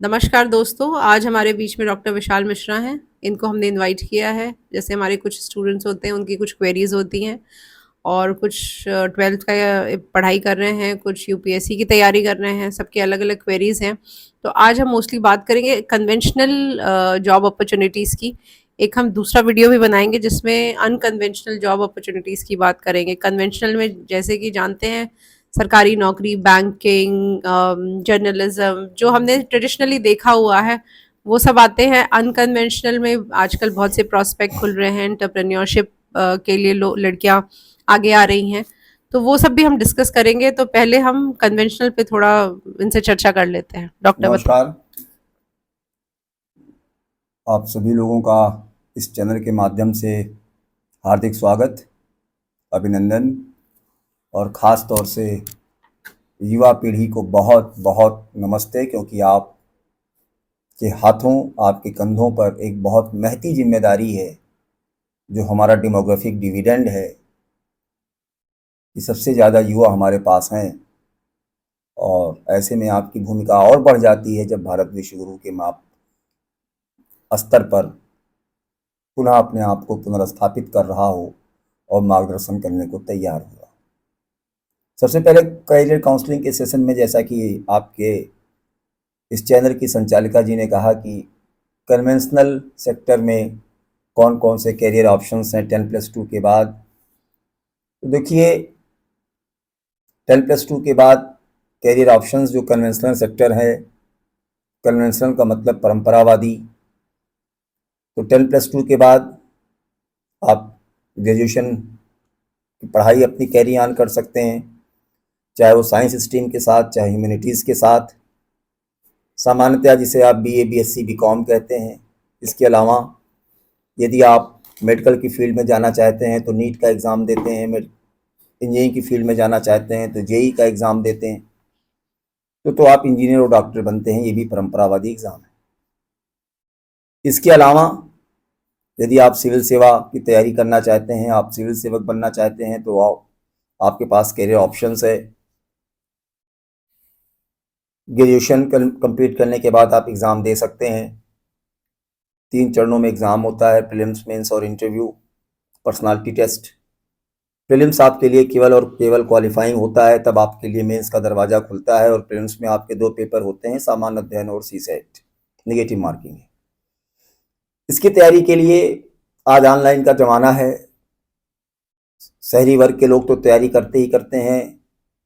नमस्कार दोस्तों, आज हमारे बीच में डॉक्टर विशाल मिश्रा हैं। इनको हमने इनवाइट किया है। जैसे हमारे कुछ स्टूडेंट्स होते हैं, उनकी कुछ क्वेरीज होती हैं और कुछ 12th का पढ़ाई कर रहे हैं, कुछ यूपीएससी की तैयारी कर रहे हैं, सबकी अलग-अलग क्वेरीज हैं। तो आज हम मोस्टली बात करेंगे कन्वेंशनल जॉब अपॉर्चुनिटीज़ की। एक हम दूसरा वीडियो भी बनाएंगे जिसमें अनकन्वेंशनल जॉब अपॉर्चुनिटीज़ की बात करेंगे। कन्वेंशनल में जैसे कि जानते हैं सरकारी नौकरी, बैंकिंग, जर्नलिज्म जो हमने ट्रेडिशनली देखा हुआ है, वो सब आते हैं। अनकन्वेंशनल में आजकल बहुत से प्रोस्पेक्ट खुल रहे हैं, एंटरप्रेन्योरशिप के लिए लड़कियां आगे आ रही हैं। तो वो सब भी हम डिस्कस करेंगे। तो पहले हम कन्वेंशनल पे थोड़ा इनसे चर्चा कर लेते हैं। डॉक्टर बताइए। नमस्कार। आप सभी लोगों का इस चैनल के माध्यम से हार्दिक स्वागत, अभिनंदन और ख़ास तौर से युवा पीढ़ी को बहुत बहुत नमस्ते, क्योंकि आप के हाथों, आपके कंधों पर एक बहुत महती जिम्मेदारी है। जो हमारा डेमोग्राफिक डिविडेंड है कि सबसे ज़्यादा युवा हमारे पास हैं, और ऐसे में आपकी भूमिका और बढ़ जाती है जब भारत विश्व गुरु के माप स्तर पर पुनः अपने आप को पुनर्स्थापित कर रहा हो और मार्गदर्शन करने को तैयार हुआ। सबसे पहले करियर काउंसलिंग के सेशन में, जैसा कि आपके इस चैनल की संचालिका जी ने कहा कि कन्वेंशनल सेक्टर में कौन कौन से करियर ऑप्शंस हैं 10+2 के बाद। तो देखिए, 10+2 के बाद करियर ऑप्शंस जो कन्वेंशनल सेक्टर है, कन्वेंशनल का मतलब परंपरावादी। तो 10+2 के बाद आप ग्रेजुएशन की पढ़ाई अपनी कैरी ऑन कर सकते हैं, चाहे वो साइंस स्ट्रीम के साथ, चाहे ह्यूमैनिटीज़ के साथ। सामान्यतः जिसे आप बीए, बीएससी, बीकॉम कहते हैं। इसके अलावा यदि आप मेडिकल की फील्ड में जाना चाहते हैं तो नीट का एग्ज़ाम देते हैं, इंजीनियरिंग की फील्ड में जाना चाहते हैं तो जेई का एग्ज़ाम देते हैं। तो आप इंजीनियर और डॉक्टर बनते हैं, ये भी परंपरावादी एग्ज़ाम है। इसके अलावा यदि आप सिविल सेवा की तैयारी करना चाहते हैं, आप सिविल सेवक बनना चाहते हैं, तो आपके पास करियर ऑप्शंस है। ग्रेजुएशन कंप्लीट करने के बाद आप एग्ज़ाम दे सकते हैं। 3 चरणों में एग्ज़ाम होता है, प्रीलिम्स, मेंस और इंटरव्यू, पर्सनालिटी टेस्ट। प्रीलिम्स आपके लिए केवल और केवल क्वालिफाइंग होता है, तब आपके लिए मेंस का दरवाज़ा खुलता है। और प्रीलिम्स में आपके 2 पेपर होते हैं, सामान्य अध्ययन और सीसेट, नेगेटिव मार्किंग है। इसकी तैयारी के लिए आज ऑनलाइन का ज़माना है। शहरी वर्ग के लोग तो तैयारी करते ही करते हैं।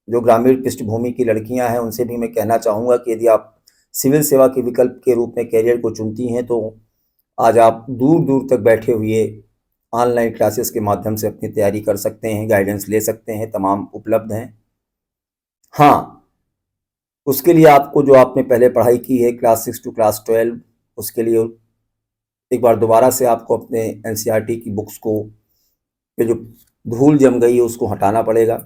जो ग्रामीण पृष्ठभूमि की लड़कियां हैं, उनसे भी मैं कहना चाहूँगा कि यदि आप सिविल सेवा के विकल्प के रूप में कैरियर को चुनती हैं, तो आज आप दूर दूर तक बैठे हुए ऑनलाइन क्लासेस के माध्यम से अपनी तैयारी कर सकते हैं, गाइडेंस ले सकते हैं, तमाम उपलब्ध हैं। हाँ, उसके लिए आपको, जो आपने पहले पढ़ाई की है क्लास 6 टू क्लास 12, उसके लिए एक बार दोबारा से आपको अपने एनसीईआरटी की बुक्स को पे जो धूल जम गई है उसको हटाना पड़ेगा।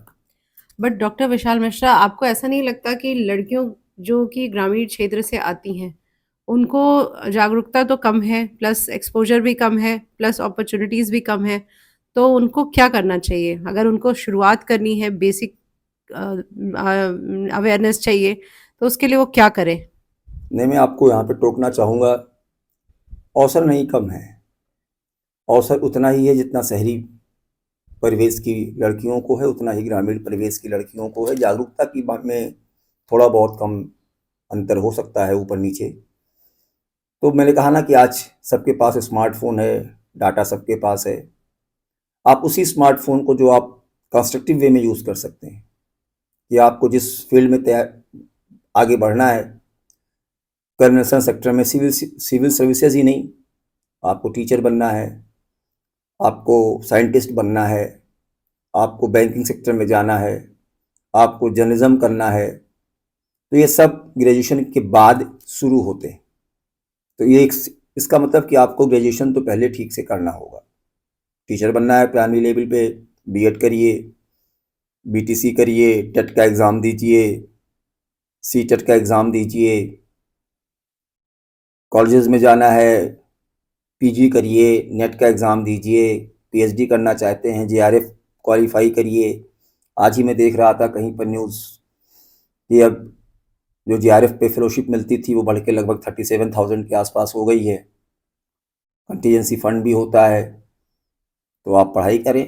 बट डॉक्टर विशाल मिश्रा, आपको ऐसा नहीं लगता कि लड़कियों जो कि ग्रामीण क्षेत्र से आती हैं, उनको जागरूकता तो कम है, प्लस एक्सपोजर भी कम है, प्लस अपॉर्चुनिटीज़ भी कम है। तो उनको क्या करना चाहिए? अगर उनको शुरुआत करनी है, बेसिक अवेयरनेस चाहिए, तो उसके लिए वो क्या करें? नहीं, मैं आपको यहाँ पे टोकना चाहूँगा, अवसर नहीं कम है। अवसर उतना ही है जितना शहरी परिवेश की लड़कियों को है, उतना ही ग्रामीण परिवेश की लड़कियों को है। जागरूकता की बात में थोड़ा बहुत कम अंतर हो सकता है, ऊपर नीचे। तो मैंने कहा ना कि आज सबके पास स्मार्टफोन है, डाटा सबके पास है। आप उसी स्मार्टफोन को, जो आप कंस्ट्रक्टिव वे में यूज़ कर सकते हैं, कि आपको जिस फील्ड में तैयार आगे बढ़ना है, कन्वेंशनल सेक्टर में सिविल सर्विसेज ही नहीं, आपको टीचर बनना है, आपको साइंटिस्ट बनना है, आपको बैंकिंग सेक्टर में जाना है, आपको जर्नलिज्म करना है, तो ये सब ग्रेजुएशन के बाद शुरू होते हैं। तो इसका मतलब कि आपको ग्रेजुएशन तो पहले ठीक से करना होगा। टीचर बनना है प्राइमरी लेवल पे, बीएड करिए, बीटीसी करिए, टेट का एग्ज़ाम दीजिए, सीटेट का एग्ज़ाम दीजिए। कॉलेजेस में जाना है, पीजी करिए, नेट का एग्ज़ाम दीजिए। पीएचडी करना चाहते हैं, जेआरएफ क्वालिफाई करिए। आज ही मैं देख रहा था कहीं पर न्यूज़ कि अब जो जीआरएफ पे फेलोशिप मिलती थी वो बढ़ के लगभग 37,000 के आसपास हो गई है। कंटीजेंसी फंड भी होता है, तो आप पढ़ाई करें।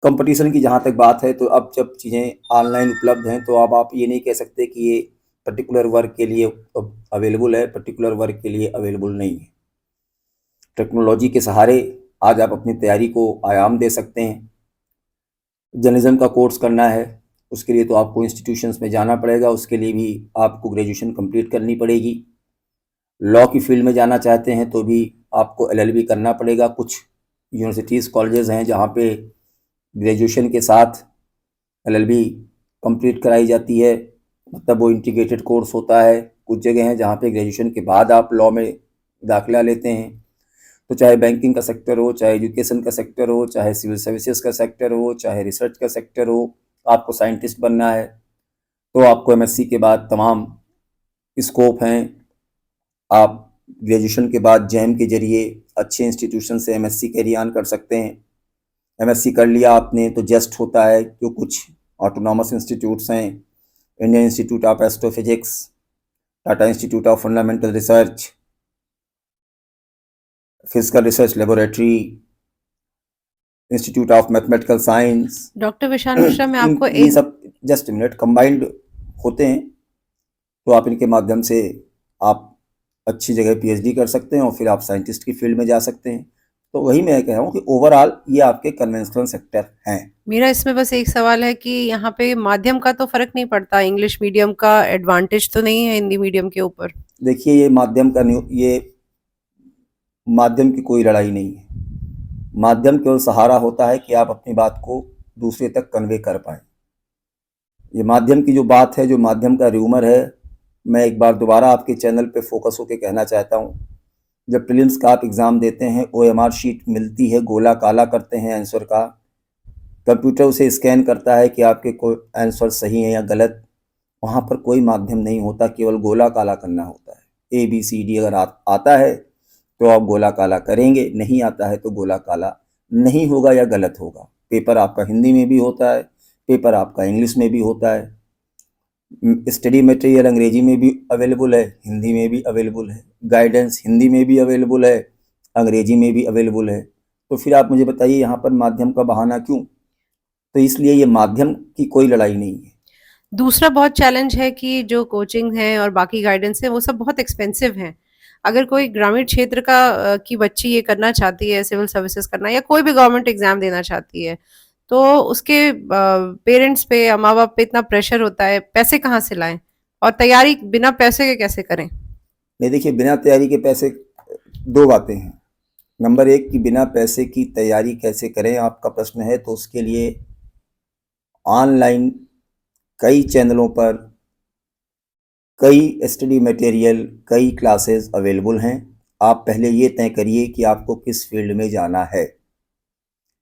कंपटीशन की जहाँ तक बात है, तो अब जब चीज़ें ऑनलाइन उपलब्ध हैं, तो अब आप ये नहीं कह सकते कि ये पर्टिकुलर वर्क के लिए अवेलेबल है, पर्टिकुलर वर्क के लिए अवेलेबल नहीं है। टेक्नोलॉजी के सहारे आज आप अपनी तैयारी को आयाम दे सकते हैं। जर्नलिज्म का कोर्स करना है, उसके लिए तो आपको इंस्टीट्यूशंस में जाना पड़ेगा, उसके लिए भी आपको ग्रेजुएशन कंप्लीट करनी पड़ेगी। लॉ की फील्ड में जाना चाहते हैं तो भी आपको एलएलबी करना पड़ेगा। कुछ यूनिवर्सिटीज़ कॉलेजेस हैं जहाँ पे ग्रेजुएशन के साथ एलएलबी कंप्लीट कराई जाती है, मतलब वो इंटीग्रेटेड कोर्स होता है। कुछ जगह हैं जहाँ पे ग्रेजुएशन के बाद आप लॉ में दाखिला लेते हैं। तो चाहे बैंकिंग का सेक्टर हो, चाहे एजुकेशन का सेक्टर हो, चाहे सिविल सर्विसेज का सेक्टर हो, चाहे रिसर्च का सेक्टर हो, आपको साइंटिस्ट बनना है तो आपको एमएससी के बाद तमाम स्कोप हैं। आप ग्रेजुएशन के बाद जैम के जरिए अच्छे इंस्टीट्यूशन से एमएससी कैरी ऑन कर सकते हैं। एमएससी कर लिया आपने तो जस्ट होता है, जो कुछ ऑटोनॉमस इंस्टीट्यूट्स हैं, Indian institute of astrophysics, Tata institute of fundamental research, physical research laboratory, institute of mathematical science, doctor Vishal Mishra, मैं आपको ये एक सब जस्ट मिनट कंबाइंड होते हैं। तो आप इनके माध्यम से आप अच्छी जगह पीएचडी कर सकते हैं और फिर आप साइंटिस्ट की फील्ड में जा सकते हैं। तो वही मैं कह रहा हूँ कि ओवरऑल ये आपके कन्वेंशनल सेक्टर हैं। मेरा इसमें बस एक सवाल है कि यहाँ पे माध्यम का तो फर्क नहीं पड़ता, इंग्लिश मीडियम का एडवांटेज तो नहीं है हिंदी मीडियम के ऊपर? देखिए, ये माध्यम की कोई लड़ाई नहीं है। माध्यम केवल सहारा होता है कि आप अपनी बात को दूसरे तक कन्वे कर पाएँ। ये माध्यम की जो बात है, जो माध्यम का र्यूमर है, मैं एक बार दोबारा आपके चैनल पे फोकस होकर कहना चाहता हूँ। जब प्रीलिम्स का आप एग्ज़ाम देते हैं, ओएमआर शीट मिलती है, गोला काला करते हैं आंसर का, कंप्यूटर उसे स्कैन करता है कि आपके कोई आंसर सही है या गलत। वहाँ पर कोई माध्यम नहीं होता, केवल गोला काला करना होता है। ABCD अगर आता है तो आप गोला काला करेंगे, नहीं आता है तो गोला काला नहीं होगा या गलत होगा। पेपर आपका हिंदी में भी होता है, पेपर आपका इंग्लिश में भी होता है, स्टडी मटेरियल अंग्रेजी में भी अवेलेबल है, हिंदी में भी अवेलेबल है, गाइडेंस हिंदी में भी अवेलेबल है, अंग्रेजी में भी अवेलेबल है। तो फिर आप मुझे बताइए यहाँ पर माध्यम का बहाना क्यों? तो इसलिए ये माध्यम की कोई लड़ाई नहीं है। दूसरा बहुत चैलेंज है कि जो कोचिंग है और बाकी गाइडेंस है वो सब बहुत एक्सपेंसिव हैं। अगर कोई ग्रामीण क्षेत्र की बच्ची ये करना चाहती है, सिविल सर्विसेज करना या कोई भी गवर्नमेंट एग्जाम देना चाहती है, तो उसके पेरेंट्स पे या माँ बाप पे इतना प्रेशर होता है, पैसे कहाँ से लाएं और तैयारी बिना पैसे के कैसे करें? नहीं, देखिए, बिना तैयारी के पैसे, दो बातें हैं। नंबर एक कि बिना पैसे की तैयारी कैसे करें, आपका प्रश्न है, तो उसके लिए ऑनलाइन कई चैनलों पर कई स्टडी मटेरियल, कई क्लासेस अवेलेबल हैं। आप पहले ये तय करिए कि आपको किस फील्ड में जाना है।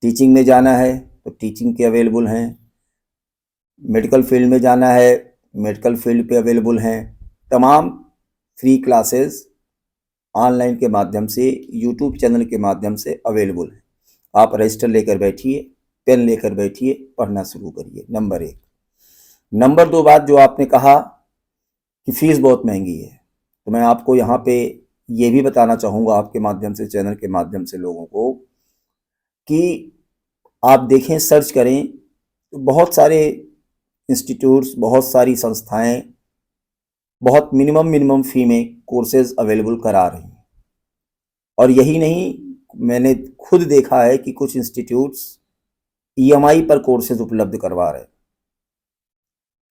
टीचिंग में जाना है तो टीचिंग के अवेलेबल हैं, मेडिकल फील्ड में जाना है, मेडिकल फील्ड पे अवेलेबल हैं। तमाम फ्री क्लासेस ऑनलाइन के माध्यम से, यूट्यूब चैनल के माध्यम से अवेलेबल हैं। आप रजिस्टर लेकर बैठिए, पेन लेकर बैठिए, पढ़ना शुरू करिए। नंबर एक। नंबर दो, बात जो आपने कहा कि फ़ीस बहुत महंगी है, तो मैं आपको यहाँ पे ये भी बताना चाहूँगा आपके माध्यम से, चैनल के माध्यम से लोगों को, कि आप देखें, सर्च करें, तो बहुत सारे इंस्टीट्यूट्स, बहुत सारी संस्थाएं बहुत मिनिमम फ़ी में कोर्सेज अवेलेबल करा रही हैं। और यही नहीं, मैंने खुद देखा है कि कुछ इंस्टीट्यूट्स EMI पर कोर्सेज उपलब्ध करवा रहे हैं।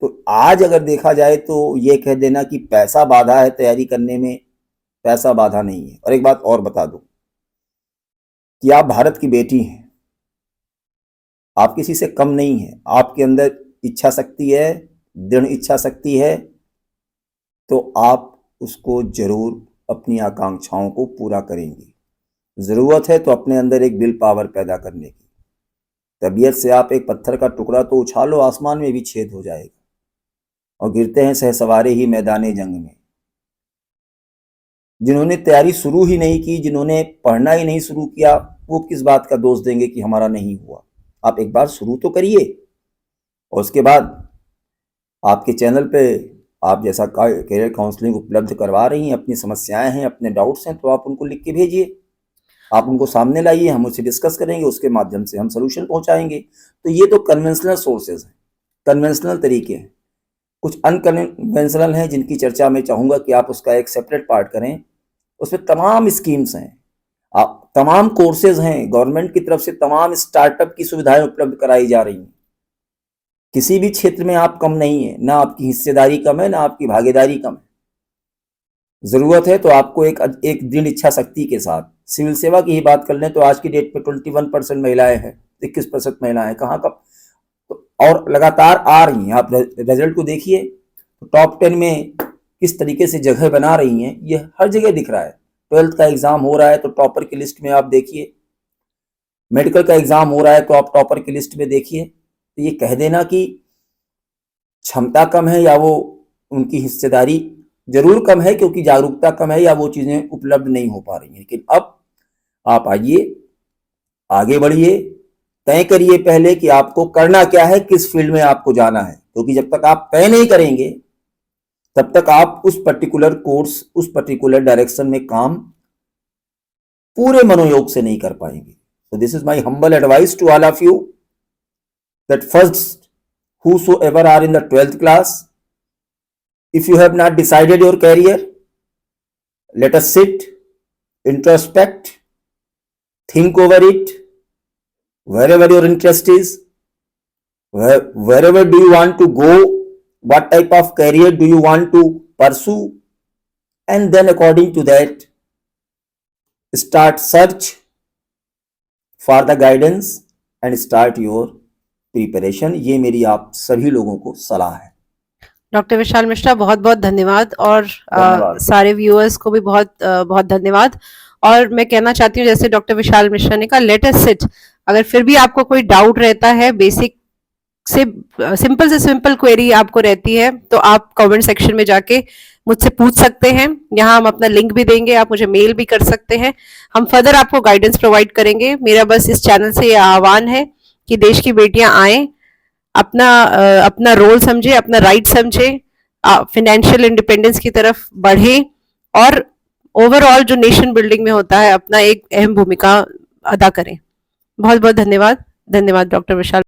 तो आज अगर देखा जाए तो ये कह देना कि पैसा बाधा है तैयारी करने में, पैसा बाधा नहीं है। और एक बात और बता दूं कि आप भारत की बेटी हैं, आप किसी से कम नहीं हैं। आपके अंदर इच्छा शक्ति है, दृढ़ इच्छा शक्ति है, तो आप उसको जरूर अपनी आकांक्षाओं को पूरा करेंगे। ज़रूरत है तो अपने अंदर एक विल पावर पैदा करने की। तबीयत से आप एक पत्थर का टुकड़ा तो उछालो, आसमान में भी छेद हो जाएगा। और गिरते हैं सहसवारे ही मैदाने जंग में। जिन्होंने तैयारी शुरू ही नहीं की, जिन्होंने पढ़ना ही नहीं शुरू किया, वो किस बात का दोष देंगे कि हमारा नहीं हुआ। आप एक बार शुरू तो करिए और उसके बाद आपके चैनल पे आप जैसा करियर काउंसलिंग उपलब्ध करवा रही हैं, अपनी समस्याएं हैं, अपने डाउट्स हैं, तो आप उनको लिख के भेजिए, आप उनको सामने लाइए, हम उससे डिस्कस करेंगे, उसके माध्यम से हम सोल्यूशन पहुंचाएंगे। तो ये तो कन्वेंशनल सोर्सेज हैं, कन्वेंशनल तरीके हैं। कुछ अनकन्वेंशनल हैं जिनकी चर्चा मैं चाहूँगा कि आप उसका एक सेपरेट पार्ट करें। उसमें तमाम स्कीम्स हैं, आप तमाम कोर्सेज हैं, गवर्नमेंट की तरफ से तमाम स्टार्टअप की सुविधाएं उपलब्ध कराई जा रही हैं। किसी भी क्षेत्र में आप कम नहीं है, ना आपकी हिस्सेदारी कम है, ना आपकी भागीदारी कम है। जरूरत है तो आपको एक दृढ़ इच्छा शक्ति के साथ, सिविल सेवा की ही बात कर लें तो आज की डेट पे 21% महिलाएं हैं, 21% महिलाएं हैं, कहाँ कब तो, और लगातार आ रही हैं। आप रिजल्ट को देखिए तो टॉप 10 में किस तरीके से जगह बना रही हैं, ये हर जगह दिख रहा है। 12th का एग्जाम हो रहा है तो टॉपर की लिस्ट में आप देखिए, मेडिकल का एग्जाम हो रहा है तो आप टॉपर की लिस्ट में देखिए। तो ये कह देना कि क्षमता कम है या वो उनकी हिस्सेदारी जरूर कम है क्योंकि जागरूकता कम है या वो चीजें उपलब्ध नहीं हो पा रही हैं, लेकिन अब आप आइए, आगे बढ़िए, तय करिए पहले कि आपको करना क्या है, किस फील्ड में आपको जाना है, क्योंकि जब तक आप तय नहीं करेंगे तब तक आप उस पर्टिकुलर कोर्स, उस पर्टिकुलर डायरेक्शन में काम पूरे मनोयोग से नहीं कर पाएंगे। So this is my humble advice to all of you that first, whosoever are in the 12th class, if you have not decided your career, let us sit, introspect, think over it, wherever your interest is, wherever do you want to go, what type of career do you want to pursue, and then according to that start search for the guidance and start your preparation। ये मेरी आप सभी लोगों को सलाह है। Doctor Vishal Mishra, बहुत बहुत धन्यवाद, और धन्यवाद। सारे व्यूअर्स को भी बहुत बहुत धन्यवाद। और मैं कहना चाहती हूँ, जैसे डॉक्टर विशाल मिश्रा ने कहा, लेट अस सिट। अगर फिर भी आपको कोई डाउट रहता है, बेसिक से सिंपल क्वेरी आपको रहती है, तो आप कमेंट सेक्शन में जाके मुझसे पूछ सकते हैं। यहाँ हम अपना लिंक भी देंगे, आप मुझे मेल भी कर सकते हैं, हम फर्दर आपको गाइडेंस प्रोवाइड करेंगे। मेरा बस इस चैनल से ये आह्वान है कि देश की बेटियां आए, अपना रोल समझे, अपना राइट समझे, फाइनेंशियल इंडिपेंडेंस की तरफ बढ़े, और ओवरऑल जो नेशन बिल्डिंग में होता है अपना एक अहम भूमिका अदा करें। बहुत बहुत धन्यवाद। धन्यवाद डॉक्टर विशाल।